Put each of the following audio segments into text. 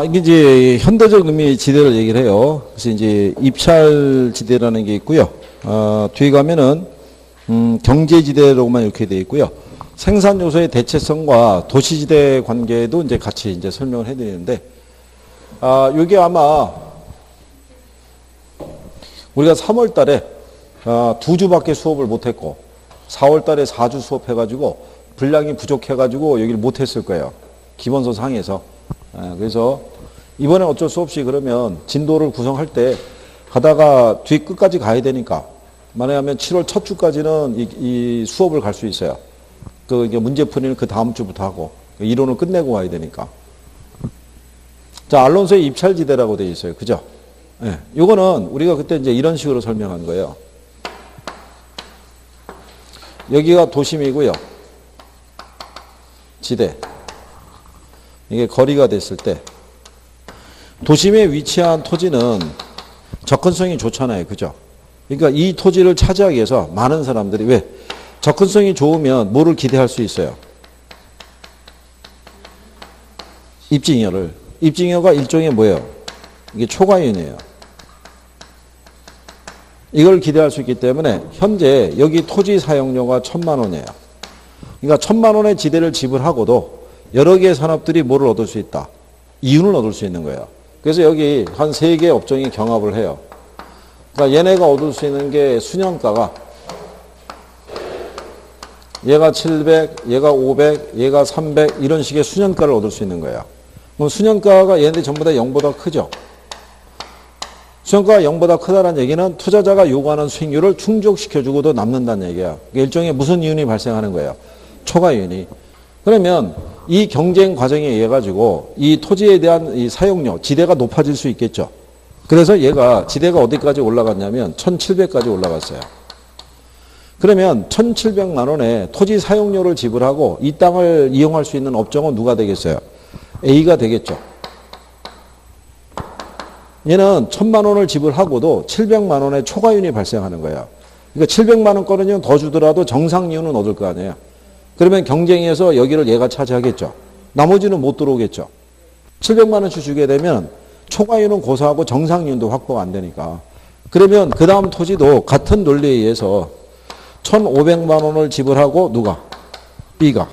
이게 이제 현대적 의미의 지대를 얘기를 해요. 그래서 이제 입찰 지대라는 게 있고요. 뒤에 가면은, 경제 지대로만 이렇게 되어 있고요. 생산 요소의 대체성과 도시 지대 관계도 이제 같이 이제 설명을 해드리는데, 요게 아마 우리가 3월 달에, 2주밖에 수업을 못했고, 4월 달에 4주 수업해가지고, 분량이 부족해가지고 여기를 못했을 거예요. 기본서 상에서. 그래서 이번에 어쩔 수 없이 그러면 진도를 구성할 때 가다가 뒤 끝까지 가야 되니까 만약에 하면 7월 첫 주까지는 이 수업을 갈 수 있어요. 이게 문제풀이는 그 다음 주부터 하고 이론을 끝내고 와야 되니까. 자, 알론소의 입찰지대라고 되어 있어요. 그죠? 예. 요거는 우리가 그때 이제 이런 식으로 설명한 거예요. 여기가 도심이고요. 지대. 이게 거리가 됐을 때 도심에 위치한 토지는 접근성이 좋잖아요. 그죠? 그러니까 이 토지를 차지하기 위해서 많은 사람들이 왜? 접근성이 좋으면 뭐를 기대할 수 있어요? 입증여를. 입증여가 일종의 뭐예요? 이게 초과이윤이에요. 이걸 기대할 수 있기 때문에 현재 여기 토지 사용료가 1,000만 원이에요. 그러니까 1,000만 원의 지대를 지불하고도 여러 개의 산업들이 뭐를 얻을 수 있다? 이윤을 얻을 수 있는 거예요. 그래서 여기 한 3개의 업종이 경합을 해요. 그러니까 얘네가 얻을 수 있는 게 수년가가 얘가 700, 얘가 500, 얘가 300 이런 식의 수년가를 얻을 수 있는 거예요. 그럼 수년가가 얘네들이 전부 다 0보다 크죠. 수년가가 0보다 크다는 얘기는 투자자가 요구하는 수익률을 충족시켜주고도 남는다는 얘기야. 일종의 무슨 이윤이 발생하는 거예요? 초과이윤이. 그러면 이 경쟁 과정에 의해 가지고 이 토지에 대한 이 사용료, 지대가 높아질 수 있겠죠. 그래서 얘가 지대가 어디까지 올라갔냐면 1,700까지 올라갔어요. 그러면 1,700만 원의 토지 사용료를 지불하고 이 땅을 이용할 수 있는 업종은 누가 되겠어요? A가 되겠죠. 얘는 1,000만 원을 지불하고도 700만 원의 초과이윤이 발생하는 거예요. 그러니까 700만 원권은 더 주더라도 정상이윤은 얻을 거 아니에요. 그러면 경쟁에서 여기를 얘가 차지하겠죠. 나머지는 못 들어오겠죠. 700만 원씩 주게 되면 초과이윤은 고사하고 정상이윤도 확보가 안 되니까. 그러면 그 다음 토지도 같은 논리에 의해서 1,500만 원을 지불하고 누가? B가.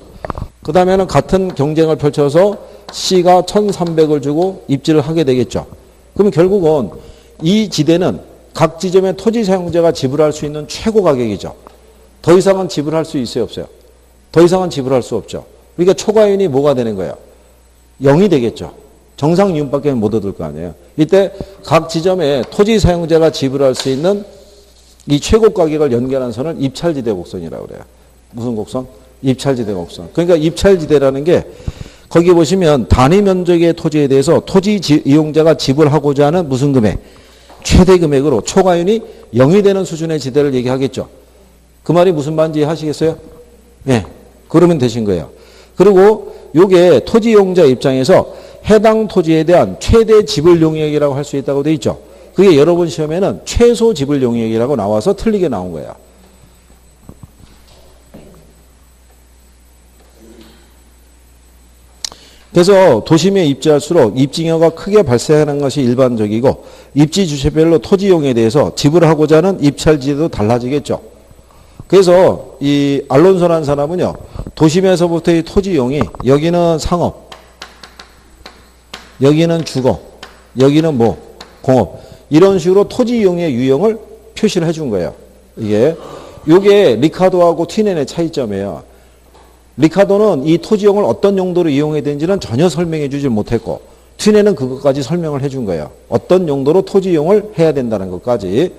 그 다음에는 같은 경쟁을 펼쳐서 C가 1,300을 주고 입지를 하게 되겠죠. 그러면 결국은 이 지대는 각 지점의 토지 사용자가 지불할 수 있는 최고 가격이죠. 더 이상은 지불할 수 있어요, 없어요? 더 이상은 지불할 수 없죠. 그러니까 초과이윤이 뭐가 되는 거예요? 0이 되겠죠. 정상이윤밖에 못 얻을 거 아니에요. 이때 각 지점에 토지 사용자가 지불할 수 있는 이 최고 가격을 연결한 선을 입찰지대 곡선이라고 그래요. 무슨 곡선? 입찰지대 곡선. 그러니까 입찰지대라는 게 거기 보시면 단위 면적의 토지에 대해서 토지 이용자가 지불하고자 하는 무슨 금액? 최대 금액으로 초과이윤이 0이 되는 수준의 지대를 얘기하겠죠. 그 말이 무슨 말인지 하시겠어요? 네. 그러면 되신 거예요. 그리고 이게 토지 이용자 입장에서 해당 토지에 대한 최대 지불 용역이라고 할 수 있다고 돼 있죠. 그게 여러분 시험에는 최소 지불 용역이라고 나와서 틀리게 나온 거예요. 그래서 도심에 입지할수록 입증여가 크게 발생하는 것이 일반적이고 입지 주체별로 토지 이용에 대해서 지불하고자 하는 입찰지도 달라지겠죠. 그래서 이 알론소라는 사람은요. 도심에서부터의 토지 이용이 여기는 상업, 여기는 주거, 여기는 뭐 공업 이런 식으로 토지 이용의 유형을 표시를 해준 거예요. 이게 리카도하고 튀넨의 차이점이에요. 리카도는 이 토지용을 어떤 용도로 이용해야 되는지는 전혀 설명해 주질 못했고 튀넨은 그것까지 설명을 해준 거예요. 어떤 용도로 토지 이용을 해야 된다는 것까지.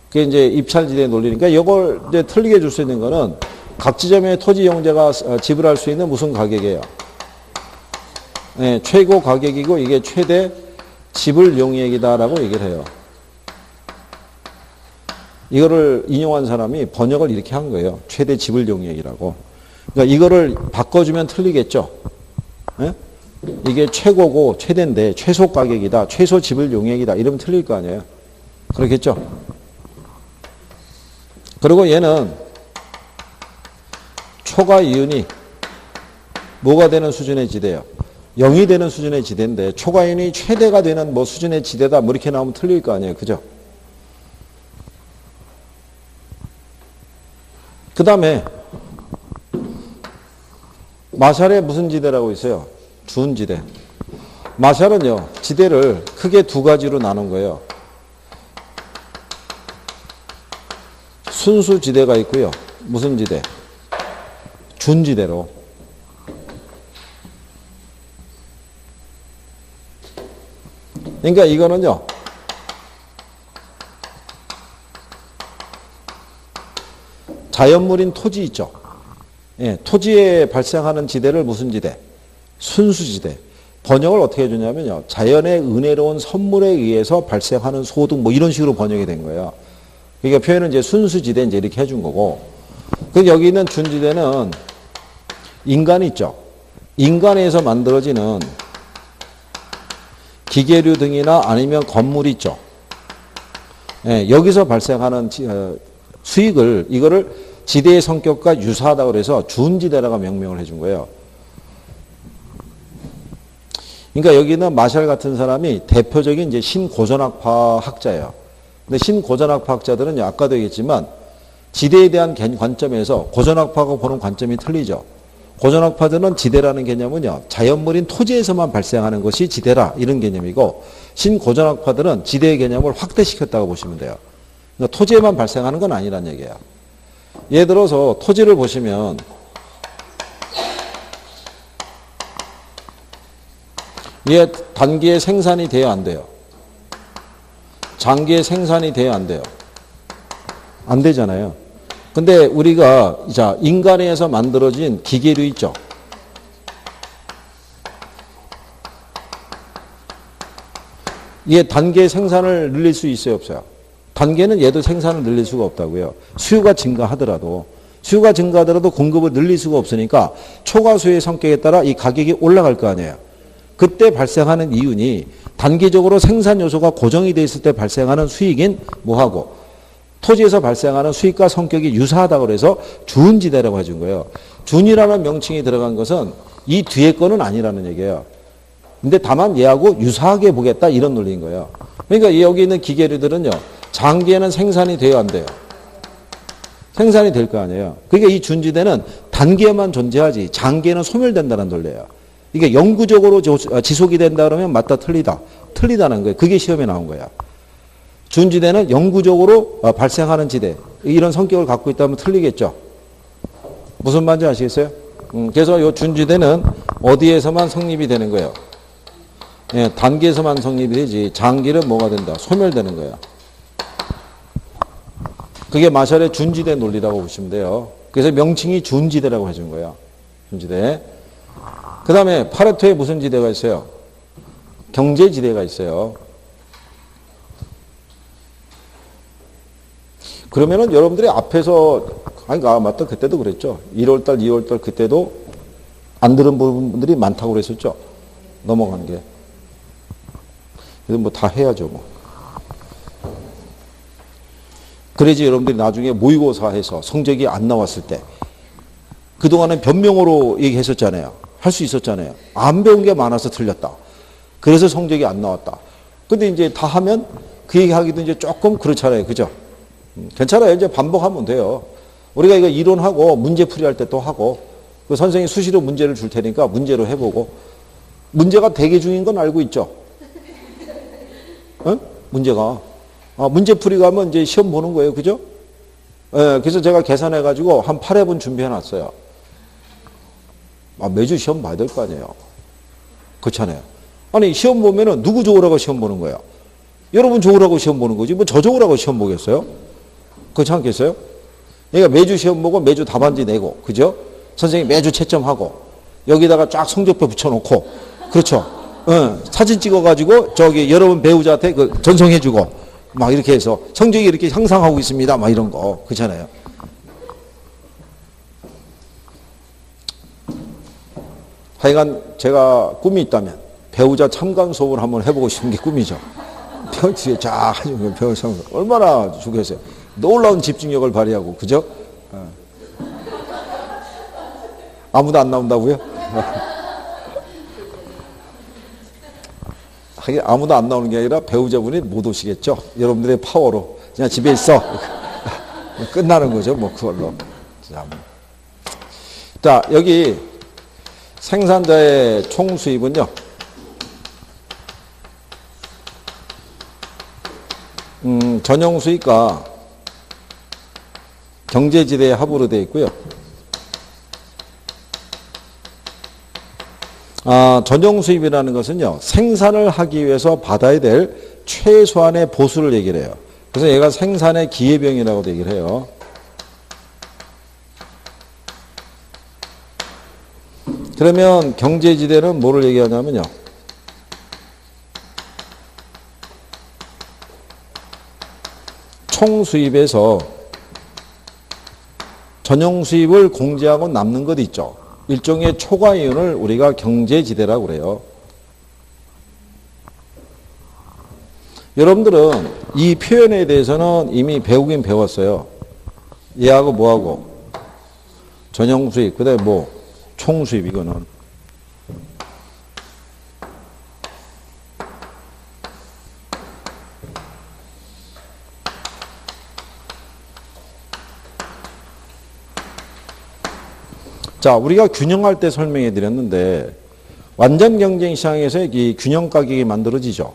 그게 이제 입찰지대 논리니까 이걸 이제 틀리게 해줄 수 있는 거는 각 지점의 토지 이용자가 지불할 수 있는 무슨 가격이에요? 네, 최고 가격이고 이게 최대 지불 용액이다라고 얘기를 해요. 이거를 인용한 사람이 번역을 이렇게 한 거예요. 최대 지불 용액이라고. 그러니까 이거를 바꿔주면 틀리겠죠. 네? 이게 최고고 최대인데 최소 가격이다. 최소 지불 용액이다. 이러면 틀릴 거 아니에요. 그렇겠죠. 그리고 얘는 초과 이윤이 뭐가 되는 수준의 지대예요. 0이 되는 수준의 지대인데 초과인이 최대가 되는 뭐 수준의 지대다 뭐 이렇게 나오면 틀릴 거 아니에요. 그죠? 그 다음에 마샬에 무슨 지대라고 있어요? 준지대. 마샬은요, 지대를 크게 두 가지로 나눈 거예요. 순수 지대가 있고요. 무슨 지대? 준지대로. 그러니까 이거는요, 자연물인 토지 있죠. 예, 토지에 발생하는 지대를 무슨 지대? 순수지대. 번역을 어떻게 해주냐면요, 자연의 은혜로운 선물에 의해서 발생하는 소득 뭐 이런 식으로 번역이 된 거예요. 그러니까 표현은 이제 순수지대 이제 이렇게 해준 거고, 그 여기 있는 준지대는 인간이 있죠. 인간에서 만들어지는 기계류 등이나 아니면 건물이 있죠. 예, 여기서 발생하는 수익을 이거를 지대의 성격과 유사하다고 그래서 준지대라고 명명을 해준 거예요. 그러니까 여기는 마샬 같은 사람이 대표적인 이제 신고전학파 학자예요. 근데 신고전학파 학자들은 아까도 얘기했지만 지대에 대한 관점에서 고전학파하고 보는 관점이 틀리죠. 고전학파들은 지대라는 개념은요, 자연물인 토지에서만 발생하는 것이 지대라 이런 개념이고, 신고전학파들은 지대의 개념을 확대시켰다고 보시면 돼요. 그러니까 토지에만 발생하는 건 아니란 얘기예요. 예를 들어서 토지를 보시면 이게 단기에 생산이 돼야 안 돼요? 장기에 생산이 돼야 안 돼요? 안 되잖아요. 근데 우리가 자 인간에서 만들어진 기계류 있죠. 이게 단계 생산을 늘릴 수 있어요, 없어요? 단계는 얘도 생산을 늘릴 수가 없다고요. 수요가 증가하더라도 공급을 늘릴 수가 없으니까 초과수요의 성격에 따라 이 가격이 올라갈 거 아니에요. 그때 발생하는 이윤이 단기적으로 생산 요소가 고정이 돼 있을 때 발생하는 수익인 뭐하고 토지에서 발생하는 수익과 성격이 유사하다고 해서 준지대라고 해준 거예요. 준이라는 명칭이 들어간 것은 이 뒤에 거는 아니라는 얘기예요. 근데 다만 얘하고 유사하게 보겠다 이런 논리인 거예요. 그러니까 여기 있는 기계류들은요, 장기에는 생산이 돼야 안 돼요. 생산이 될 거 아니에요. 그러니까 이 준지대는 단기에만 존재하지 장기에는 소멸된다는 논리예요. 이게 영구적으로 지속이 된다 그러면 맞다 틀리다. 틀리다는 거예요. 그게 시험에 나온 거야. 준지대는 영구적으로 발생하는 지대. 이런 성격을 갖고 있다면 틀리겠죠. 무슨 말인지 아시겠어요? 그래서 이 준지대는 어디에서만 성립이 되는 거예요? 예, 단기에서만 성립이 되지 장기는 뭐가 된다? 소멸되는 거야. 그게 마샬의 준지대 논리라고 보시면 돼요. 그래서 명칭이 준지대라고 해준 거예요. 준지대. 그 다음에 파레토에 무슨 지대가 있어요? 경제지대가 있어요. 그러면은 여러분들이 앞에서, 맞다. 그때도 그랬죠. 1월달, 2월달 그때도 안 들은 부분들이 많다고 그랬었죠. 넘어간 게. 그래서 뭐 다 해야죠, 뭐. 그래야지 여러분들이 나중에 모의고사 해서 성적이 안 나왔을 때, 그동안은 변명으로 얘기했었잖아요. 할 수 있었잖아요. 안 배운 게 많아서 틀렸다. 그래서 성적이 안 나왔다. 근데 이제 다 하면 그 얘기 하기도 이제 조금 그렇잖아요. 그죠? 괜찮아요. 이제 반복하면 돼요. 우리가 이거 이론하고 문제 풀이할 때 또 하고, 그 선생님이 수시로 문제를 줄 테니까 문제로 해보고, 문제가 대기 중인 건 알고 있죠? 어? 문제가. 문제 풀이 가면 이제 시험 보는 거예요. 그죠? 예, 그래서 제가 계산해가지고 한 8회분 준비해놨어요. 매주 시험 봐야 될 거 아니에요. 그렇잖아요. 아니, 시험 보면은 누구 좋으라고 시험 보는 거예요? 여러분 좋으라고 시험 보는 거지. 뭐 저 좋으라고 시험 보겠어요? 그렇지 않겠어요? 그러니까 매주 시험 보고 매주 답안지 내고, 그죠? 선생님 매주 채점하고, 여기다가 쫙 성적표 붙여놓고, 그렇죠? 사진 찍어가지고 저기 여러분 배우자한테 그 전송해주고, 막 이렇게 해서 성적이 이렇게 향상하고 있습니다. 막 이런 거. 그렇잖아요. 하여간 제가 꿈이 있다면 배우자 참관 수업을 한번 해보고 싶은 게 꿈이죠. 뒤에 쫙 하시면 배우자 얼마나 좋겠어요. 놀라운 집중력을 발휘하고, 그죠? 아무도 안 나온다고요? 하긴 아무도 안 나오는 게 아니라 배우자분이 못 오시겠죠. 여러분들의 파워로. 그냥 집에 있어. 끝나는 거죠. 뭐 그걸로. 자, 여기 생산자의 총 수입은요. 전용 수입과 경제지대의 합으로 되어 있고요. 전용 수입이라는 것은요, 생산을 하기 위해서 받아야 될 최소한의 보수를 얘기를 해요. 그래서 얘가 생산의 기회비용이라고도 얘기를 해요. 그러면 경제지대는 뭐를 얘기하냐면요. 총 수입에서 전용 수입을 공제하고 남는 것 있죠. 일종의 초과이윤을 우리가 경제지대라고 그래요. 여러분들은 이 표현에 대해서는 이미 배우긴 배웠어요. 얘하고 뭐하고? 전용 수입, 그 다음에 뭐? 총 수입, 이거는. 자, 우리가 균형할 때 설명해 드렸는데 완전 경쟁 시장에서 이 균형 가격이 만들어지죠.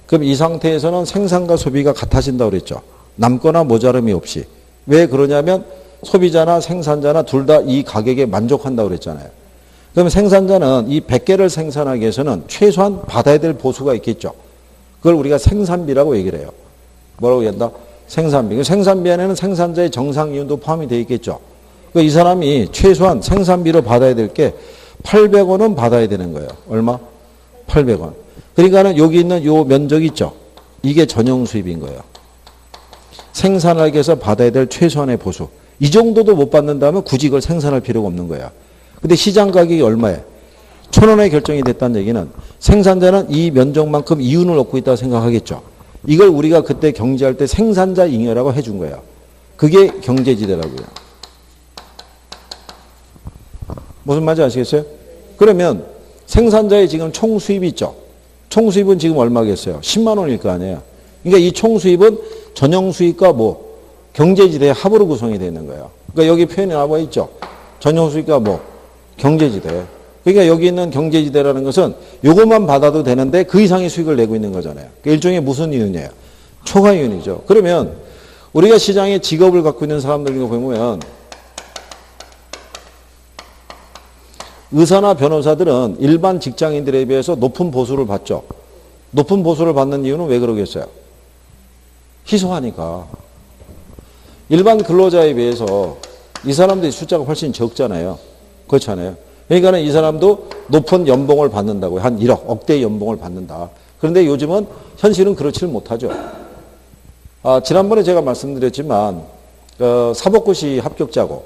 그럼 이 상태에서는 생산과 소비가 같아진다고 그랬죠. 남거나 모자름이 없이. 왜 그러냐면 소비자나 생산자나 둘 다 이 가격에 만족한다고 그랬잖아요. 그럼 생산자는 이 100개를 생산하기 위해서는 최소한 받아야 될 보수가 있겠죠. 그걸 우리가 생산비라고 얘기를 해요. 뭐라고 얘기한다? 생산비. 생산비 안에는 생산자의 정상이윤도 포함이 되어 있겠죠. 이 사람이 최소한 생산비로 받아야 될 게 800원은 받아야 되는 거예요. 얼마? 800원. 그러니까는 여기 있는 요 면적 있죠. 이게 전용 수입인 거예요. 생산을 하기 위해서 받아야 될 최소한의 보수. 이 정도도 못 받는다면 굳이 이걸 생산할 필요가 없는 거야. 근데 시장 가격이 얼마에? 1,000원에 결정이 됐다는 얘기는 생산자는 이 면적만큼 이윤을 얻고 있다고 생각하겠죠. 이걸 우리가 그때 경제할 때 생산자 잉여라고 해준 거예요. 그게 경제지대라고요. 무슨 말인지 아시겠어요? 그러면 생산자의 지금 총 수입이 있죠. 총 수입은 지금 얼마겠어요? 10만 원일 거 아니에요. 그러니까 이 총 수입은 전용 수입과 뭐 경제지대의 합으로 구성이 되어 있는 거예요. 그러니까 여기 표현이 나와 있죠. 전용 수입과 뭐 경제지대. 그러니까 여기 있는 경제지대라는 것은 요것만 받아도 되는데 그 이상의 수익을 내고 있는 거잖아요. 그러니까 일종의 무슨 이윤이에요? 초과이윤이죠. 그러면 우리가 시장에 직업을 갖고 있는 사람들을 보면 의사나 변호사들은 일반 직장인들에 비해서 높은 보수를 받죠. 높은 보수를 받는 이유는 왜 그러겠어요? 희소하니까. 일반 근로자에 비해서 이 사람들이 숫자가 훨씬 적잖아요. 그렇잖아요. 그러니까 이 사람도 높은 연봉을 받는다고요. 한 1억, 억대의 연봉을 받는다. 그런데 요즘은 현실은 그렇지를 못하죠. 지난번에 제가 말씀드렸지만 사법고시 합격자고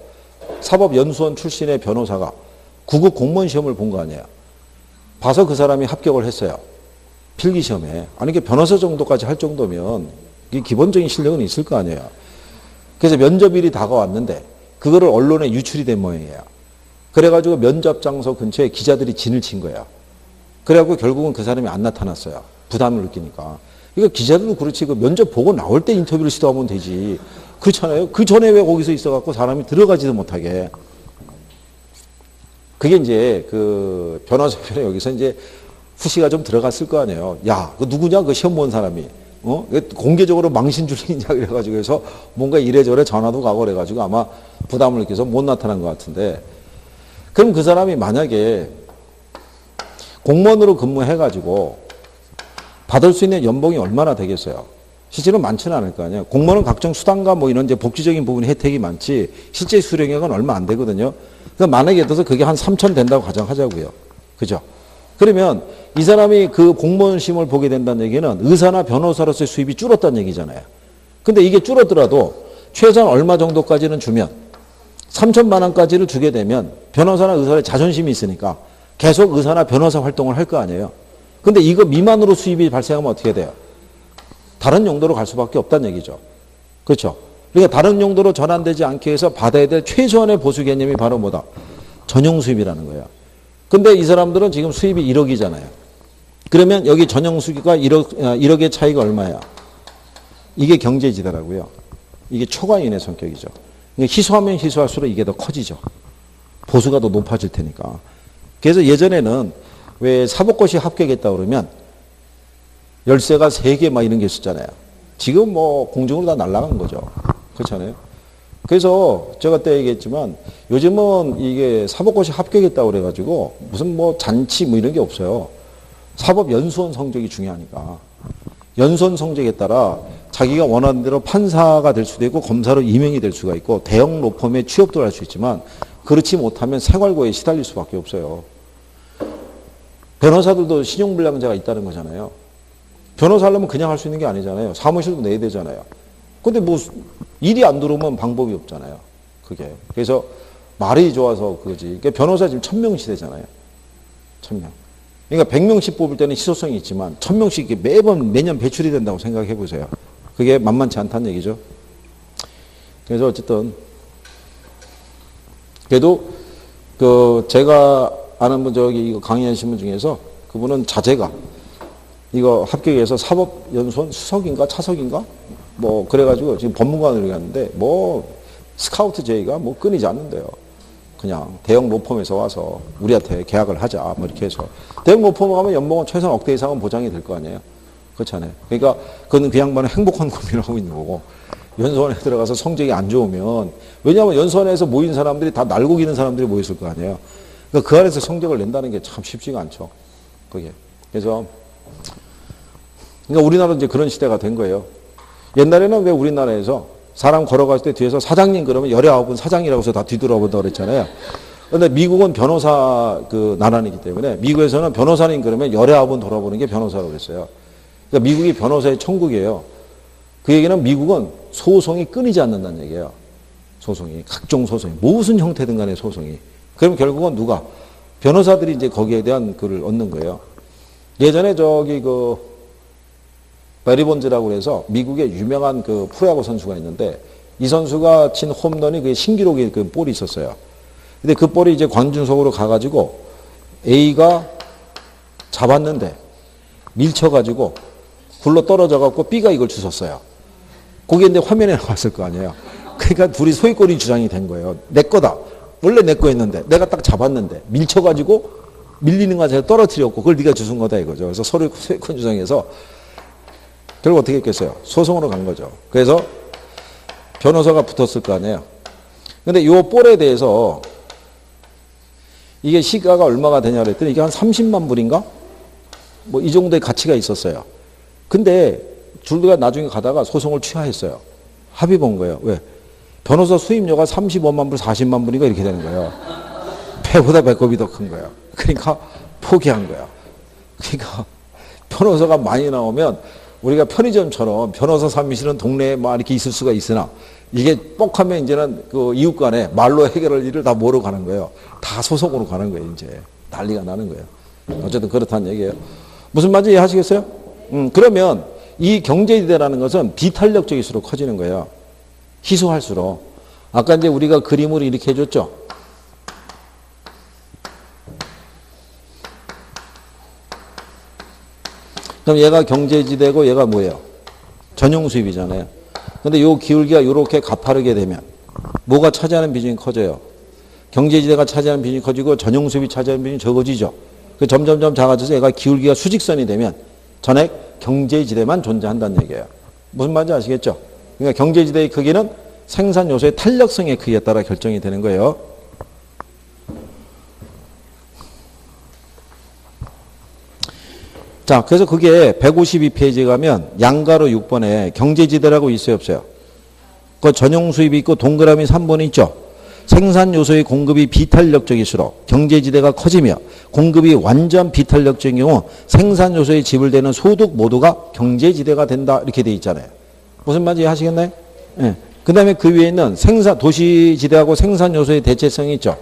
사법연수원 출신의 변호사가 9급 공무원 시험을 본 거 아니에요. 봐서 그 사람이 합격을 했어요. 필기시험에. 아니, 이게 변호사 정도까지 할 정도면 기본적인 실력은 있을 거 아니에요. 그래서 면접일이 다가왔는데 그거를 언론에 유출이 된 모양이에요. 그래가지고 면접 장소 근처에 기자들이 진을 친 거예요. 그래갖고 결국은 그 사람이 안 나타났어요. 부담을 느끼니까. 이거 기자들도 그렇지. 그 면접 보고 나올 때 인터뷰를 시도하면 되지. 그렇잖아요. 그 전에 왜 거기서 있어갖고 사람이 들어가지도 못하게. 그게 이제 그 변호사 편에 여기서 이제 후시가 좀 들어갔을 거 아니에요. 야, 그 누구냐? 그 시험 본 사람이. 공개적으로 망신 줄이냐 그래가지고 해서 뭔가 이래저래 전화도 가고 그래가지고 아마 부담을 느껴서 못 나타난 것 같은데, 그럼 그 사람이 만약에 공무원으로 근무해가지고 받을 수 있는 연봉이 얼마나 되겠어요? 실제로 많지는 않을 거 아니에요. 공무원은 각종 수당과 뭐 이런 이제 복지적인 부분 혜택이 많지 실제 수령액은 얼마 안 되거든요. 그러니까 만약에 들어서 그게 한 3천 된다고 가정하자고요. 그죠? 그러면 이 사람이 그 공무원 시험을 보게 된다는 얘기는 의사나 변호사로서의 수입이 줄었다는 얘기잖아요. 근데 이게 줄었더라도 최소한 얼마 정도까지는 주면 3천만 원까지를 주게 되면 변호사나 의사의 자존심이 있으니까 계속 의사나 변호사 활동을 할 거 아니에요. 근데 이거 미만으로 수입이 발생하면 어떻게 돼요? 다른 용도로 갈 수밖에 없다는 얘기죠. 그렇죠? 그러니까 다른 용도로 전환되지 않게 해서 받아야 될 최소한의 보수 개념이 바로 뭐다? 전용 수입이라는 거예요. 근데 이 사람들은 지금 수입이 1억이잖아요. 그러면 여기 전용수기가 1억의 차이가 얼마야? 이게 경제지대라고요. 이게 초과인의 성격이죠. 희소하면 희소할수록 이게 더 커지죠. 보수가 더 높아질 테니까. 그래서 예전에는 왜 사법고시 합격했다 그러면 열쇠가 3개 막 이런 게 있었잖아요. 지금 뭐 공중으로 다 날아간 거죠. 그렇잖아요. 그래서 제가 그때 얘기했지만 요즘은 이게 사법고시 합격했다고 그래가지고 무슨 뭐 잔치 뭐 이런 게 없어요. 사법연수원 성적이 중요하니까. 연수원 성적에 따라 자기가 원하는 대로 판사가 될 수도 있고 검사로 임명이 될 수가 있고 대형 로펌에 취업도 할 수 있지만 그렇지 못하면 생활고에 시달릴 수밖에 없어요. 변호사들도 신용불량자가 있다는 거잖아요. 변호사 하려면 그냥 할 수 있는 게 아니잖아요. 사무실도 내야 되잖아요. 근데 뭐 일이 안 들어오면 방법이 없잖아요. 그게. 그래서 말이 좋아서 그거지. 그러니까 변호사 지금 1000명 시대잖아요. 1000명. 그러니까 100명씩 뽑을 때는 희소성이 있지만 1000명씩 매년 배출이 된다고 생각해 보세요. 그게 만만치 않다는 얘기죠. 그래서 어쨌든 그래도 제가 아는 분 저기 이거 강의하신 분 중에서 그분은 자제가 이거 합격해서 사법연수원 수석인가 차석인가 뭐 그래가지고 지금 법무관으로 갔는데 뭐 스카우트 제의가 뭐 끊이지 않는데요. 그냥 대형 로펌에서 와서 우리한테 계약을 하자 뭐 이렇게 해서 대형 로펌 가면 연봉은 최소한 억대 이상은 보장이 될 거 아니에요. 그렇잖아요. 그러니까 그건 그 양반은 행복한 고민을 하고 있는 거고 연수원에 들어가서 성적이 안 좋으면 왜냐하면 연수원에서 모인 사람들이 다 날고 기는 사람들이 모였을 거 아니에요. 그러니까 그 안에서 성적을 낸다는 게 참 쉽지가 않죠. 그게. 그래서 그러니까 우리나라는 이제 그런 시대가 된 거예요. 옛날에는 왜 우리나라에서 사람 걸어갈 때 뒤에서 사장님 그러면 19분 사장이라고 해서 다 뒤돌아본다고 그랬잖아요. 그런데 미국은 변호사 나라이기 때문에 미국에서는 변호사님 그러면 19분 돌아보는 게 변호사라고 그랬어요. 그러니까 미국이 변호사의 천국이에요. 그 얘기는 미국은 소송이 끊이지 않는다는 얘기예요. 소송이. 각종 소송이. 무슨 형태든 간에 소송이. 그럼 결국은 누가? 변호사들이 이제 거기에 대한 글을 얻는 거예요. 예전에 베리 본즈라고 해서 미국의 유명한 프로야구 선수가 있는데 이 선수가 친 홈런이 그 신기록의 볼이 있었어요. 근데 그 볼이 이제 관중석으로 가가지고 A가 잡았는데 밀쳐가지고 굴러 떨어져갖고 B가 이걸 주웠어요. 그게 이제 화면에 나왔을 거 아니에요. 그러니까 둘이 소유권이 주장이 된 거예요. 내 거다. 원래 내 거였는데 내가 딱 잡았는데 밀쳐가지고 밀리는 거 제가 떨어뜨렸고 그걸 네가 주운 거다 이거죠. 그래서 서로 소유권 주장해서 결국 어떻게 했겠어요? 소송으로 간 거죠. 그래서 변호사가 붙었을 거 아니에요. 근데 이 볼에 대해서 이게 시가가 얼마가 되냐 그랬더니 이게 한 30만 불인가? 뭐 이 정도의 가치가 있었어요. 근데 둘가 나중에 가다가 소송을 취하했어요. 합의 본 거예요. 왜? 변호사 수임료가 35만 불, 40만 불인가 이렇게 되는 거예요. 배보다 배꼽이 더 큰 거예요. 그러니까 포기한 거예요. 그러니까 변호사가 많이 나오면 우리가 편의점처럼 변호사 사무실은 동네에 막 이렇게 있을 수가 있으나 이게 뻑하면 이제는 이웃 간에 말로 해결할 일을 다 뭐로 가는 거예요. 다 소송으로 가는 거예요. 이제 난리가 나는 거예요. 어쨌든 그렇다는 얘기예요. 무슨 말인지 이해하시겠어요? 그러면 이 경제지대라는 것은 비탄력적일수록 커지는 거예요. 희소할수록. 아까 이제 우리가 그림으로 이렇게 해줬죠. 그럼 얘가 경제지대고 얘가 뭐예요? 전용수입이잖아요. 근데 요 기울기가 이렇게 가파르게 되면 뭐가 차지하는 비중이 커져요? 경제지대가 차지하는 비중이 커지고 전용수입이 차지하는 비중이 적어지죠. 점점점 작아져서 얘가 기울기가 수직선이 되면 전액 경제지대만 존재한다는 얘기예요. 무슨 말인지 아시겠죠? 그러니까 경제지대의 크기는 생산 요소의 탄력성의 크기에 따라 결정이 되는 거예요. 자, 그래서 그게 152페이지에 가면 양가로 6번에 경제지대라고 있어요, 없어요? 그 전용 수입이 있고 동그라미 3번이 있죠? 생산 요소의 공급이 비탄력적일수록 경제지대가 커지며 공급이 완전 비탄력적인 경우 생산 요소에 지불되는 소득 모두가 경제지대가 된다. 이렇게 돼 있잖아요. 무슨 말인지 하시겠나요? 네. 그 다음에 그 위에 있는 도시지대하고 생산 요소의 대체성이 있죠?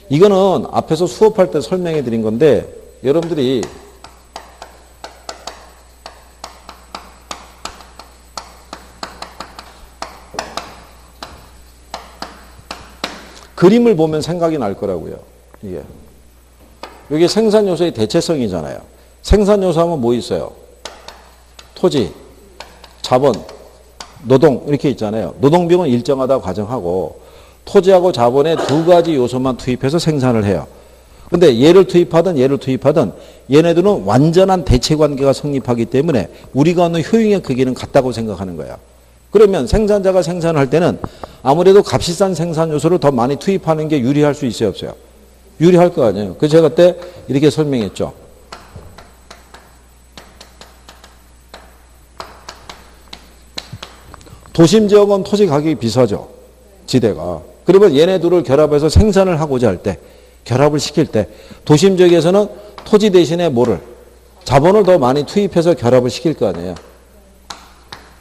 이거는 앞에서 수업할 때 설명해 드린 건데 여러분들이 그림을 보면 생각이 날 거라고요. 이게 이게 생산 요소의 대체성이잖아요. 생산 요소 하면 뭐 있어요? 토지, 자본, 노동 이렇게 있잖아요. 노동 비용은 일정하다고 가정하고 토지하고 자본의 두 가지 요소만 투입해서 생산을 해요. 근데 얘를 투입하든 얘네들은 완전한 대체 관계가 성립하기 때문에 우리가 얻는 효용의 크기는 같다고 생각하는 거야. 그러면 생산자가 생산할 때는 아무래도 값이 싼 생산 요소를 더 많이 투입하는 게 유리할 수 있어요, 없어요? 유리할 거 아니에요. 그래서 제가 그때 이렇게 설명했죠. 도심 지역은 토지 가격이 비싸죠. 지대가. 그러면 얘네 둘을 결합해서 생산을 하고자 할 때, 결합을 시킬 때 도심 지역에서는 토지 대신에 뭐를? 자본을 더 많이 투입해서 결합을 시킬 거 아니에요.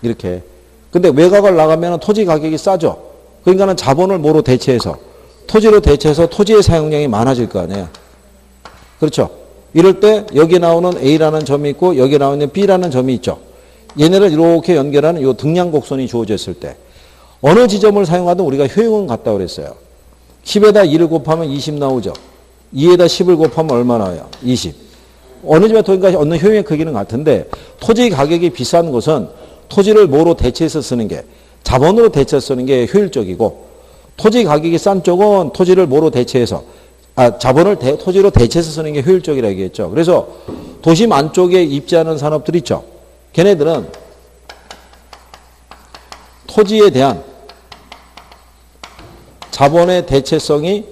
이렇게. 근데 외곽을 나가면 토지 가격이 싸죠. 그러니까는 자본을 뭐로 대체해서? 토지로 대체해서 토지의 사용량이 많아질 거 아니에요. 그렇죠. 이럴 때 여기 나오는 A라는 점이 있고 여기 나오는 B라는 점이 있죠. 얘네를 이렇게 연결하는 이 등량 곡선이 주어졌을 때 어느 지점을 사용하든 우리가 효용은 같다고 그랬어요. 10에다 2를 곱하면 20 나오죠. 2에다 10을 곱하면 얼마 나와요? 20. 어느 집에 토지가 얻는 효용의 크기는 같은데 토지 가격이 비싼 곳은 토지를 뭐로 대체해서 쓰는 게 자본으로 대체해서 쓰는 게 효율적이고 토지 가격이 싼 쪽은 토지를 뭐로 대체해서 자본을 토지로 대체해서 쓰는 게 효율적이라고 얘기했죠. 그래서 도심 안쪽에 입지하는 산업들 있죠. 걔네들은 토지에 대한 자본의 대체성이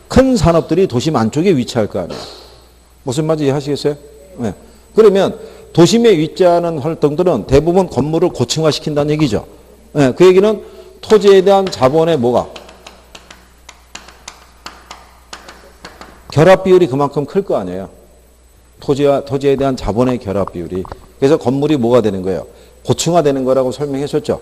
큰 산업들이 도심 안쪽에 위치할 거 아니에요. 무슨 말인지 이해하시겠어요? 네. 그러면 도심에 위치하는 활동들은 대부분 건물을 고층화시킨다는 얘기죠. 네. 그 얘기는 토지에 대한 자본의 뭐가? 결합 비율이 그만큼 클 거 아니에요. 토지에 대한 자본의 결합 비율이. 그래서 건물이 뭐가 되는 거예요? 고층화되는 거라고 설명했었죠.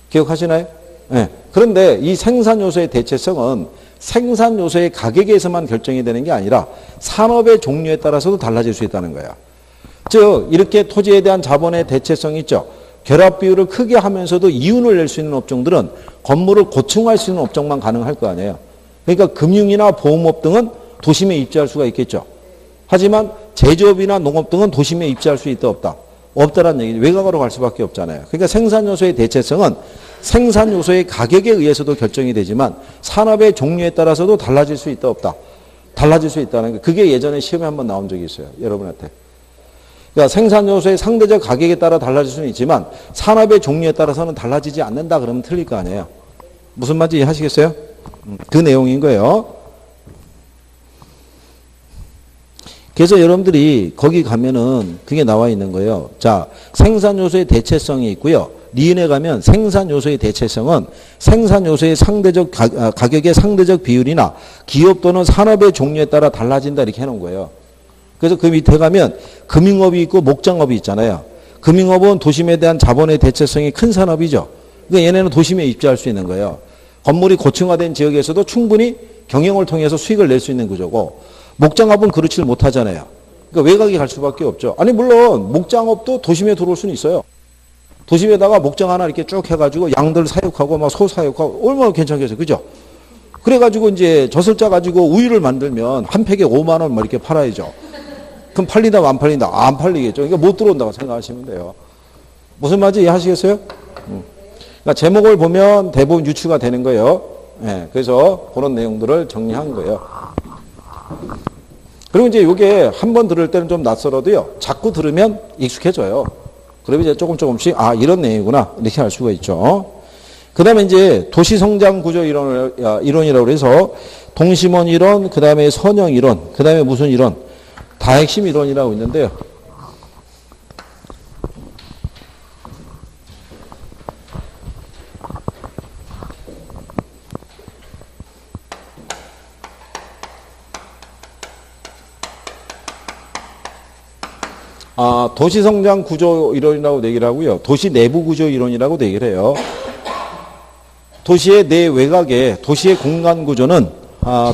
기억하시나요? 네. 그런데 이 생산 요소의 대체성은 생산 요소의 가격에서만 결정이 되는 게 아니라 산업의 종류에 따라서도 달라질 수 있다는 거야. 즉 이렇게 토지에 대한 자본의 대체성이 있죠. 결합 비율을 크게 하면서도 이윤을 낼 수 있는 업종들은 건물을 고층화할 수 있는 업종만 가능할 거 아니에요. 그러니까 금융이나 보험업 등은 도심에 입지할 수가 있겠죠. 하지만 제조업이나 농업 등은 도심에 입지할 수 있다 없다? 없다라는 얘기죠. 외곽으로 갈 수밖에 없잖아요. 그러니까 생산 요소의 대체성은 생산 요소의 가격에 의해서도 결정이 되지만 산업의 종류에 따라서도 달라질 수 있다 없다? 달라질 수 있다는 게 그게 예전에 시험에 한번 나온 적이 있어요. 여러분한테. 그러니까 생산 요소의 상대적 가격에 따라 달라질 수는 있지만 산업의 종류에 따라서는 달라지지 않는다 그러면 틀릴 거 아니에요. 무슨 말인지 이해하시겠어요? 그 내용인 거예요. 그래서 여러분들이 거기 가면은 그게 나와 있는 거예요. 자, 생산 요소의 대체성이 있고요. 리은에 가면 생산 요소의 대체성은 생산 요소의 상대적 가격의 상대적 비율이나 기업 또는 산업의 종류에 따라 달라진다 이렇게 해놓은 거예요. 그래서 그 밑에 가면 금융업이 있고 목장업이 있잖아요. 금융업은 도심에 대한 자본의 대체성이 큰 산업이죠. 그러니까 얘네는 도심에 입지할 수 있는 거예요. 건물이 고층화된 지역에서도 충분히 경영을 통해서 수익을 낼 수 있는 구조고 목장업은 그렇지 못하잖아요. 그러니까 외곽에 갈 수밖에 없죠. 아니 물론 목장업도 도심에 들어올 수는 있어요. 도심에다가 목장 하나 이렇게 쭉 해가지고 양들 사육하고 막 소 사육하고 얼마나 괜찮겠어요. 그죠? 그래가지고 이제 젖을짜 가지고 우유를 만들면 한 팩에 5만 원 뭐 이렇게 팔아야죠. 그럼 팔린다 안 팔린다? 안 팔리겠죠. 그러니까 못 들어온다고 생각하시면 돼요. 무슨 말인지 이해하시겠어요? 그러니까 제목을 보면 대부분 유추가 되는 거예요. 네, 그래서 그런 내용들을 정리한 거예요. 그리고 이제 이게 한 번 들을 때는 좀 낯설어도요. 자꾸 들으면 익숙해져요. 그러면 이제 조금씩 이런 내용이구나 이렇게 알 수가 있죠. 그 다음에 이제 도시성장 구조 이론이라고 해서 동심원 이론, 그 다음에 선형 이론, 그 다음에 무슨 이론? 다핵심 이론이라고 있는데요. 도시성장 구조 이론이라고 얘기를 하고요. 도시 내부 구조 이론이라고 얘기를 해요. 도시의 내외곽에 도시의 공간 구조는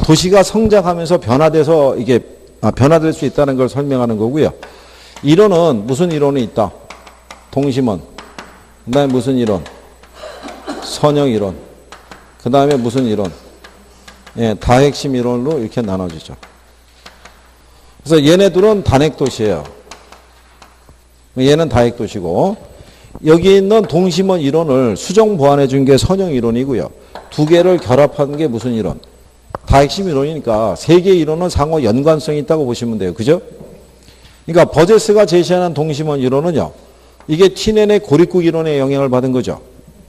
도시가 성장하면서 변화돼서 이게 변화될 수 있다는 걸 설명하는 거고요. 이론은 무슨 이론이 있다? 동심원. 그 다음에 무슨 이론? 선형 이론. 그 다음에 무슨 이론? 예, 다핵심 이론으로 이렇게 나눠지죠. 그래서 얘네들은 단핵도시예요. 얘는 다핵도시고 여기 있는 동심원 이론을 수정 보완해 준 게 선형 이론이고요. 두 개를 결합한 게 무슨 이론? 다핵심 이론이니까 세 개의 이론은 상호 연관성이 있다고 보시면 돼요. 그죠? 그러니까 버제스가 제시하는 동심원 이론은요. 이게 티넨의 고립국 이론에 영향을 받은 거죠.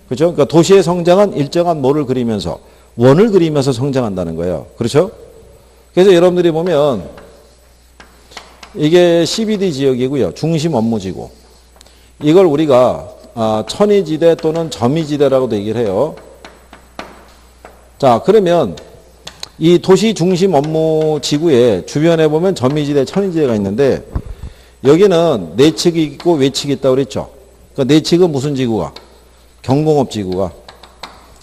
그죠? 그러니까 도시의 성장은 일정한 뭐를 그리면서 원을 그리면서 성장한다는 거예요. 그렇죠? 그래서 여러분들이 보면 이게 CBD 지역이고요. 중심 업무지구. 이걸 우리가 천이지대 또는 점이지대라고도 얘기를 해요. 자, 그러면 이 도시 중심 업무 지구에 주변에 보면 점이지대, 천이지대가 있는데 여기는 내측이 있고 외측이 있다고 그랬죠. 그러니까 내측은 무슨 지구가? 경공업 지구가.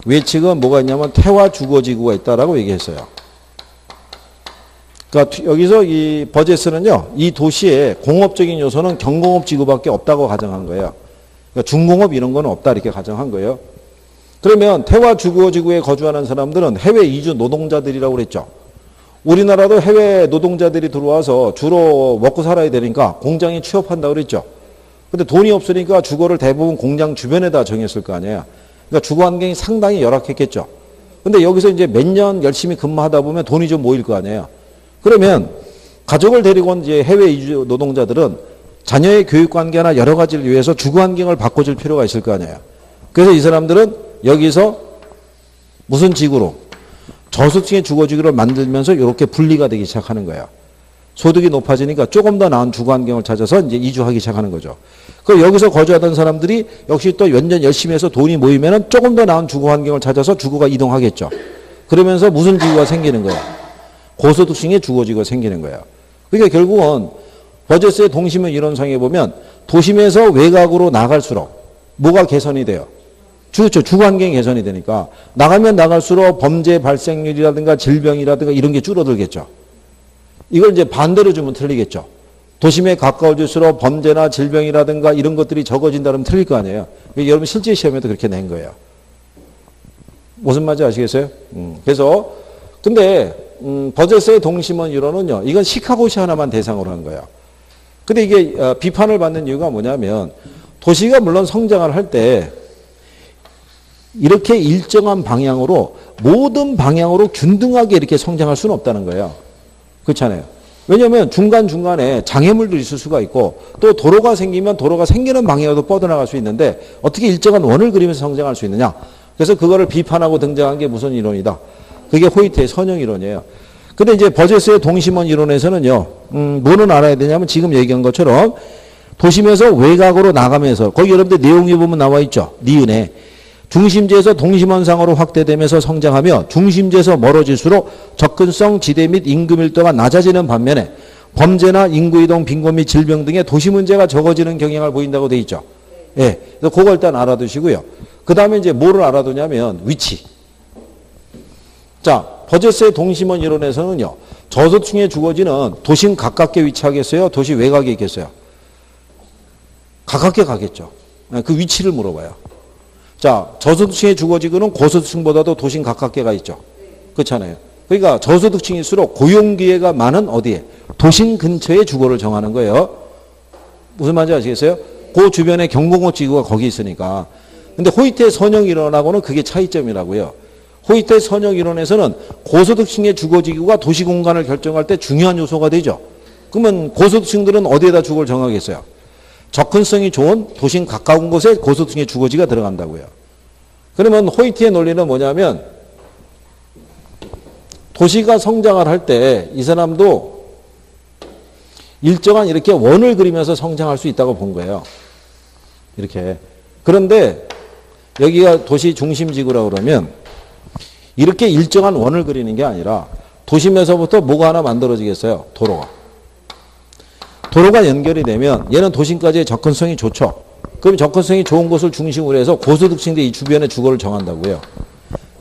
외측은 뭐가 있냐면 태화 주거 지구가 있다라고 얘기했어요. 그러니까 여기서 이 버제스는요. 이 도시의 공업적인 요소는 경공업 지구밖에 없다고 가정한 거예요. 그러니까 중공업 이런 건 없다 이렇게 가정한 거예요. 그러면 태화 주거 지구에 거주하는 사람들은 해외 이주 노동자들이라고 그랬죠. 우리나라도 해외 노동자들이 들어와서 주로 먹고 살아야 되니까 공장에 취업한다고 그랬죠. 근데 돈이 없으니까 주거를 대부분 공장 주변에다 정했을 거 아니에요. 그러니까 주거 환경이 상당히 열악했겠죠. 근데 여기서 이제 몇 년 열심히 근무하다 보면 돈이 좀 모일 거 아니에요. 그러면 가족을 데리고 온 이제 해외 이주 노동자들은 자녀의 교육 관계나 여러 가지를 위해서 주거 환경을 바꿔줄 필요가 있을 거 아니에요. 그래서 이 사람들은 여기서 무슨 지구로? 저소득층의 주거지구를 만들면서 이렇게 분리가 되기 시작하는 거예요. 소득이 높아지니까 조금 더 나은 주거 환경을 찾아서 이제 이주하기 시작하는 거죠. 그 여기서 거주하던 사람들이 역시 또 몇 년 열심히 해서 돈이 모이면은 조금 더 나은 주거 환경을 찾아서 주거가 이동하겠죠. 그러면서 무슨 지구가 생기는 거예요? 고소득층의 주거지구가 생기는 거예요. 그러니까 결국은 버제스의 동심원 이론상에 보면 도심에서 외곽으로 나갈수록 뭐가 개선이 돼요? 그렇죠. 주거 환경이 개선이 되니까 나가면 나갈수록 범죄 발생률이라든가 질병이라든가 이런 게 줄어들겠죠. 이걸 이제 반대로 주면 틀리겠죠. 도심에 가까워질수록 범죄나 질병이라든가 이런 것들이 적어진다면 틀릴 거 아니에요. 여러분 실제 시험에도 그렇게 낸 거예요. 무슨 말인지 아시겠어요? 그래서 근데 버제스의 동심원 이론은요. 이건 시카고시 하나만 대상으로 한 거예요. 근데 이게 비판을 받는 이유가 뭐냐면 도시가 물론 성장을 할 때 이렇게 일정한 방향으로 모든 방향으로 균등하게 이렇게 성장할 수는 없다는 거예요. 그렇잖아요. 왜냐하면 중간중간에 장애물도 있을 수가 있고 또 도로가 생기면 도로가 생기는 방향으로 뻗어나갈 수 있는데 어떻게 일정한 원을 그리면서 성장할 수 있느냐. 그래서 그거를 비판하고 등장한 게 무슨 이론이다. 그게 호이트의 선형 이론이에요. 근데 이제 버제스의 동심원 이론에서는요. 뭐는 알아야 되냐면 지금 얘기한 것처럼 도심에서 외곽으로 나가면서 거기 여러분들 내용이 보면 나와 있죠. 니은에. 중심지에서 동심원상으로 확대되면서 성장하며 중심지에서 멀어질수록 접근성, 지대 및 인구 밀도가 낮아지는 반면에 범죄나 인구이동, 빈곤 및 질병 등의 도시 문제가 적어지는 경향을 보인다고 돼 있죠. 예. 그래서 그거 일단 알아두시고요. 그 다음에 이제 뭐를 알아두냐면 위치. 자, 버제스의 동심원 이론에서는요. 저소득층의 주거지는 도심 가깝게 위치하겠어요? 도시 외곽에 있겠어요? 가깝게 가겠죠. 그 위치를 물어봐요. 자, 저소득층의 주거지구는 고소득층보다도 도심 가깝게 가 있죠. 그렇잖아요. 그러니까 저소득층일수록 고용기회가 많은 어디에? 도심 근처에 주거를 정하는 거예요. 무슨 말인지 아시겠어요? 그 주변에 경공업 지구가 거기 있으니까. 근데 호이트의 선형 이론하고는 그게 차이점이라고요. 호이트의 선형 이론에서는 고소득층의 주거지구가 도시공간을 결정할 때 중요한 요소가 되죠. 그러면 고소득층들은 어디에다 주거를 정하겠어요? 접근성이 좋은 도심 가까운 곳에 고소득층의 주거지가 들어간다고요. 그러면 호이트의 논리는 뭐냐면 도시가 성장을 할 때 이 사람도 일정한 이렇게 원을 그리면서 성장할 수 있다고 본 거예요. 이렇게. 그런데 여기가 도시 중심지구라고 그러면 이렇게 일정한 원을 그리는 게 아니라 도심에서부터 뭐가 하나 만들어지겠어요? 도로가. 도로가 연결이 되면 얘는 도심까지의 접근성이 좋죠. 그럼 접근성이 좋은 곳을 중심으로 해서 고소득층들이 이 주변에 주거를 정한다고요.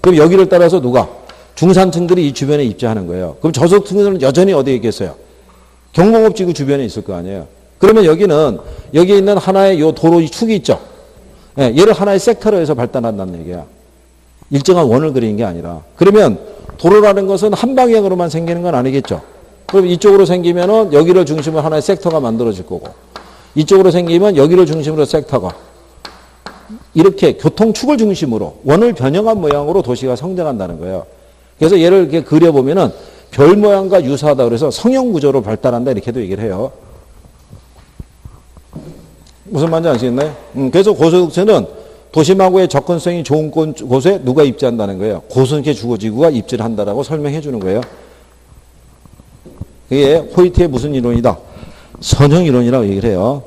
그럼 여기를 따라서 누가? 중산층들이 이 주변에 입주하는 거예요. 그럼 저소득층들은 여전히 어디에 있겠어요? 경공업지구 주변에 있을 거 아니에요. 그러면 여기는 여기에 있는 하나의 요 도로 축이 있죠. 얘를 하나의 섹터로 해서 발달한다는 얘기야. 일정한 원을 그리는 게 아니라. 그러면 도로라는 것은 한 방향으로만 생기는 건 아니겠죠. 그럼 이쪽으로 생기면은 여기를 중심으로 하나의 섹터가 만들어질 거고, 이쪽으로 생기면 여기를 중심으로 섹터가, 이렇게 교통축을 중심으로 원을 변형한 모양으로 도시가 성장한다는 거예요. 그래서 얘를 이렇게 그려보면은 별 모양과 유사하다 그래서 성형 구조로 발달한다 이렇게도 얘기를 해요. 무슨 말인지 아시겠나요? 그래서 고소득층은 도심하고의 접근성이 좋은 곳에 누가 입지한다는 거예요. 고순계 주거지구가 입지를 한다라고 설명해 주는 거예요. 이게 호이트의 무슨 이론이다? 선형 이론이라고 얘기를 해요.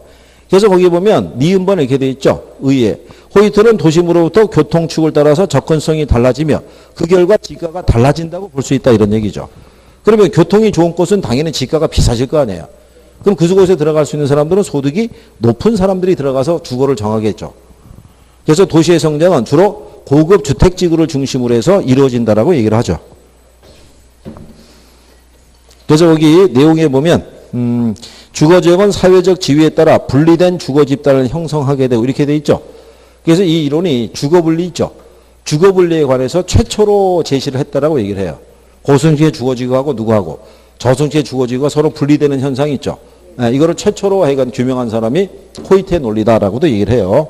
그래서 거기 보면 니은번에 이렇게 돼 있죠. 의에. 호이트는 도심으로부터 교통축을 따라서 접근성이 달라지며 그 결과 지가가 달라진다고 볼 수 있다 이런 얘기죠. 그러면 교통이 좋은 곳은 당연히 지가가 비싸질 거 아니에요. 그럼 그곳에 들어갈 수 있는 사람들은 소득이 높은 사람들이 들어가서 주거를 정하겠죠. 그래서 도시의 성장은 주로 고급 주택지구를 중심으로 해서 이루어진다라고 얘기를 하죠. 그래서 여기 내용에 보면 주거지역은 사회적 지위에 따라 분리된 주거 집단을 형성하게 되고 이렇게 돼 있죠. 그래서 이 이론이 주거분리 있죠. 주거분리에 관해서 최초로 제시를 했다라고 얘기를 해요. 고순시의 주거지구하고 누구하고 저순시의 주거지구가 서로 분리되는 현상이 있죠. 이거를 최초로 하여간 규명한 사람이 호이트의 논리다라고도 얘기를 해요.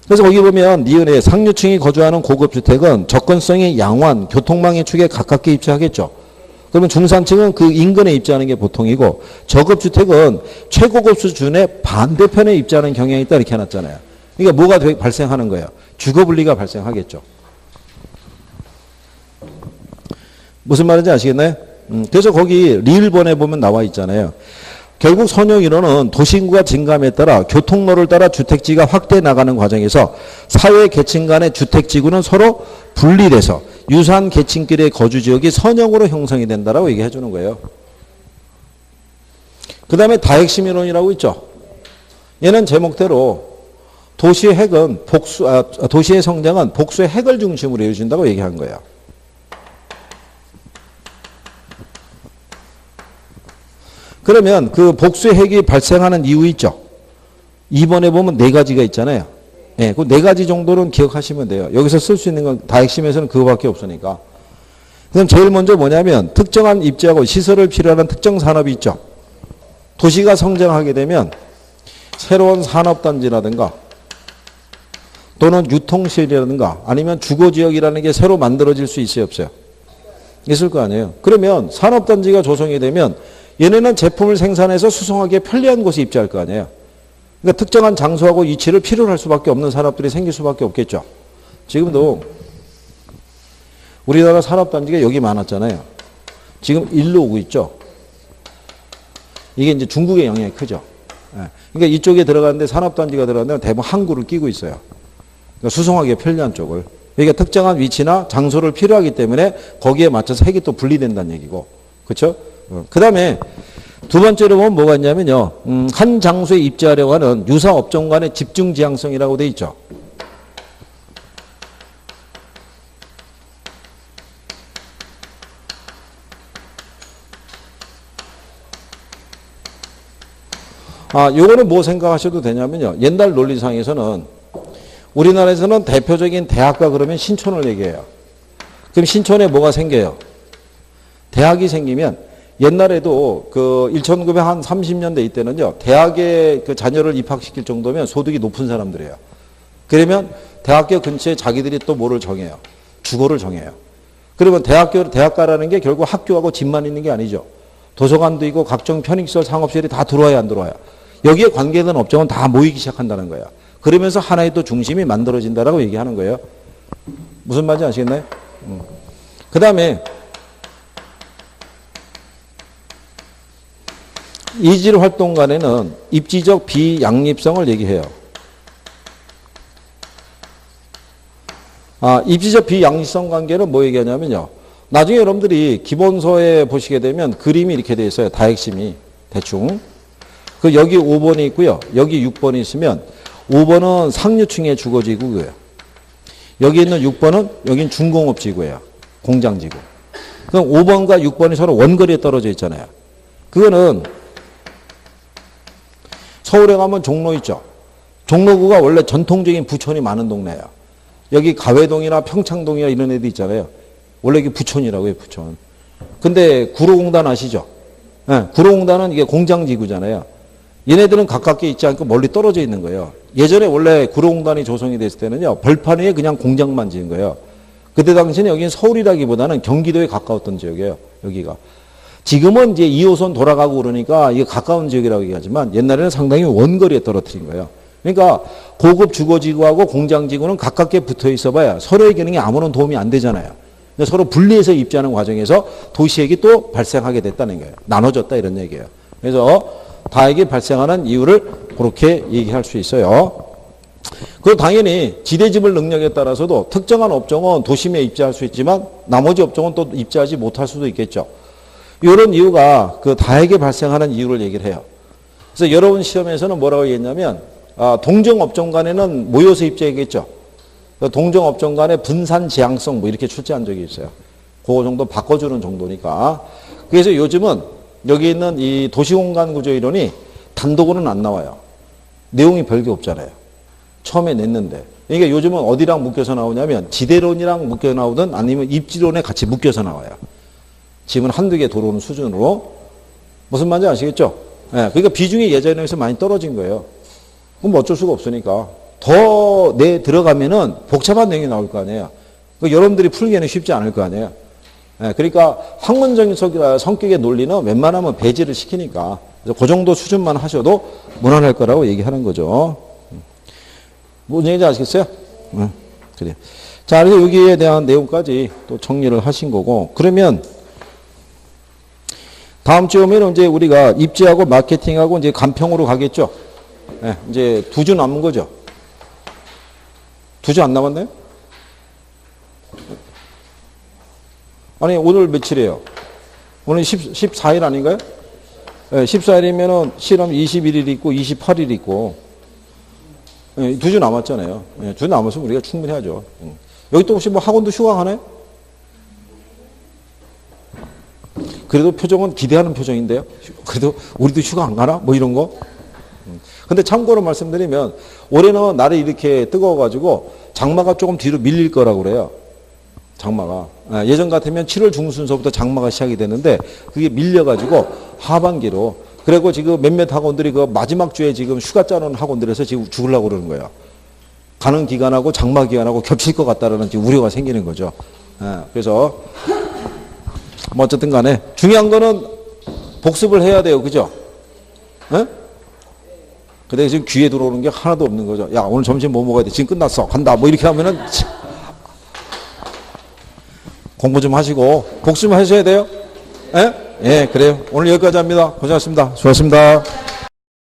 그래서 거기 보면 니은에 상류층이 거주하는 고급주택은 접근성이 양호한 교통망의 축에 가깝게 입지하겠죠. 그러면 중산층은 그 인근에 입지하는 게 보통이고 저급주택은 최고급 수준의 반대편에 입지하는 경향이 있다 이렇게 해놨잖아요. 그러니까 뭐가 발생하는 거예요? 주거분리가 발생하겠죠. 무슨 말인지 아시겠나요? 그래서 거기 리을본에 보면 나와 있잖아요. 결국 선형이론은 도시인구가 증감에 따라 교통로를 따라 주택지가 확대해 나가는 과정에서 사회 계층 간의 주택지구는 서로 분리돼서 유사한 계층끼리의 거주지역이 선형으로 형성이 된다라고 얘기해 주는 거예요. 그 다음에 다핵심이론이라고 있죠. 얘는 제목대로 도시의 핵은 도시의 성장은 복수의 핵을 중심으로 이루어진다고 얘기한 거예요. 그러면 그 복수의 핵이 발생하는 이유 있죠. 2번에 보면 4가지가 있잖아요. 예, 그 4가지 정도는 기억하시면 돼요. 여기서 쓸 수 있는 건 다핵심에서는 그거밖에 없으니까. 그럼 제일 먼저 뭐냐면 특정한 입지하고 시설을 필요하는 특정 산업이 있죠. 도시가 성장하게 되면 새로운 산업단지라든가 또는 유통시설이라든가 아니면 주거지역이라는 게 새로 만들어질 수 있어요, 없어요? 있을 거 아니에요. 그러면 산업단지가 조성이 되면 얘네는 제품을 생산해서 수송하기에 편리한 곳에 입지할 거 아니에요. 그러니까 특정한 장소하고 위치를 필요로 할 수밖에 없는 산업들이 생길 수밖에 없겠죠. 지금도 우리나라 산업단지가 여기 많았잖아요. 지금 일로 오고 있죠. 이게 이제 중국의 영향이 크죠. 그러니까 이쪽에 들어가는데 산업단지가 들어가는데 대부분 항구를 끼고 있어요. 그러니까 수송하기에 편리한 쪽을. 그러니까 특정한 위치나 장소를 필요하기 때문에 거기에 맞춰서 핵이 또 분리된다는 얘기고. 그렇죠? 그 다음에 두 번째로 보면 뭐가 있냐면요. 한 장소에 입지하려고 하는 유사 업종 간의 집중 지향성이라고 돼 있죠. 요거는 뭐 생각하셔도 되냐면요. 옛날 논리상에서는 우리나라에서는 대표적인 대학가 그러면 신촌을 얘기해요. 그럼 신촌에 뭐가 생겨요? 대학이 생기면 옛날에도 그 1930년대 이때는요. 대학에 그 자녀를 입학시킬 정도면 소득이 높은 사람들이에요. 그러면 대학교 근처에 자기들이 또 뭐를 정해요? 주거를 정해요. 그러면 대학가라는 게 결국 학교하고 집만 있는 게 아니죠. 도서관도 있고 각종 편익시설, 상업시설이 다 들어와야 안 들어와요. 여기에 관계된 업종은 다 모이기 시작한다는 거예요. 그러면서 하나의 또 중심이 만들어진다라고 얘기하는 거예요. 무슨 말인지 아시겠나요? 그 다음에 이질 활동간에는 입지적 비양립성을 얘기해요. 입지적 비양립성 관계는 뭐 얘기하냐면요. 나중에 여러분들이 기본서에 보시게 되면 그림이 이렇게 되어 있어요. 다핵심이 대충. 그 여기 5번이 있고요. 여기 6번이 있으면 5번은 상류층의 주거지구고요. 여기 있는 6번은 여긴 중공업지구예요. 공장지구. 그럼 5번과 6번이 서로 원거리에 떨어져 있잖아요. 그거는 서울에 가면 종로 있죠. 종로구가 원래 전통적인 부촌이 많은 동네예요. 여기 가회동이나 평창동이나 이런 애들 있잖아요. 원래 이게 부촌이라고 해요, 부촌. 근데 구로공단 아시죠? 네, 구로공단은 이게 공장지구잖아요. 얘네들은 가깝게 있지 않고 멀리 떨어져 있는 거예요. 예전에 원래 구로공단이 조성이 됐을 때는요, 벌판 위에 그냥 공장만 지은 거예요. 그때 당시에는 여기는 서울이라기보다는 경기도에 가까웠던 지역이에요, 여기가. 지금은 이제 2호선 돌아가고 그러니까 이게 가까운 지역이라고 얘기하지만 옛날에는 상당히 원거리에 떨어뜨린 거예요. 그러니까 고급 주거지구하고 공장지구는 가깝게 붙어 있어봐야 서로의 기능이 아무런 도움이 안 되잖아요. 서로 분리해서 입지하는 과정에서 도시액이 또 발생하게 됐다는 거예요. 나눠졌다 이런 얘기예요. 그래서 다액이 발생하는 이유를 그렇게 얘기할 수 있어요. 그리고 당연히 지대지불 능력에 따라서도 특정한 업종은 도심에 입지할 수 있지만 나머지 업종은 또 입지하지 못할 수도 있겠죠. 이런 이유가 그 다액이 발생하는 이유를 얘기를 해요. 그래서 여러분 시험에서는 뭐라고 얘기했냐면 동종 업종 간에는 모여서 입지하겠죠. 동종 업종 간의 분산 지향성 뭐 이렇게 출제한 적이 있어요. 그거 정도 바꿔주는 정도니까. 그래서 요즘은 여기 있는 이 도시공간 구조 이론이 단독으로는 안 나와요. 내용이 별게 없잖아요. 처음에 냈는데. 그러니까 요즘은 어디랑 묶여서 나오냐면 지대론이랑 묶여 나오든 아니면 입지론에 같이 묶여서 나와요. 지금은 한두 개 들어오는 수준으로. 무슨 말인지 아시겠죠? 네, 그러니까 비중이 예전에 비해서 많이 떨어진 거예요. 그럼 어쩔 수가 없으니까. 더 들어가면은 복잡한 내용이 나올 거 아니에요. 그러니까 여러분들이 풀기에는 쉽지 않을 거 아니에요. 네, 그러니까 학문적인 성격의 논리는 웬만하면 배제를 시키니까. 그래서 그 정도 수준만 하셔도 무난할 거라고 얘기하는 거죠. 무슨 얘기인지 아시겠어요? 그래요. 자, 그래서 여기에 대한 내용까지 또 정리를 하신 거고. 그러면 다음 주에 오면 이제 우리가 입지하고 마케팅하고 이제 간평으로 가겠죠. 네, 이제 2주 남은 거죠. 2주 안 남았나요? 아니, 오늘 며칠이에요? 오늘 14일 아닌가요? 네, 14일이면은 실험 21일 있고 28일 있고. 네, 2주 남았잖아요. 네, 2주 남았으면 우리가 충분히 하죠. 여기 또 혹시 뭐 학원도 휴강 하나요? 그래도 표정은 기대하는 표정인데요. 그래도 우리도 휴가 안 가나? 뭐 이런 거. 근데 참고로 말씀드리면 올해는 날이 이렇게 뜨거워가지고 장마가 조금 뒤로 밀릴 거라고 그래요. 장마가. 예전 같으면 7월 중순서부터 장마가 시작이 되는데 그게 밀려가지고 하반기로. 그리고 지금 몇몇 학원들이 그 마지막 주에 지금 휴가 짜놓은 학원들에서 지금 죽으려고 그러는 거예요. 가는 기간하고 장마 기간하고 겹칠 것 같다라는 지금 우려가 생기는 거죠. 그래서 뭐 어쨌든 간에 중요한 거는 복습을 해야 돼요. 그죠? 예? 근데 지금 귀에 들어오는 게 하나도 없는 거죠. 야, 오늘 점심 뭐 먹어야 돼? 지금 끝났어. 간다. 뭐 이렇게 하면은 공부 좀 하시고 복습 하셔야 돼요. 예? 예, 그래요. 오늘 여기까지 합니다. 고생하셨습니다. 수고하셨습니다.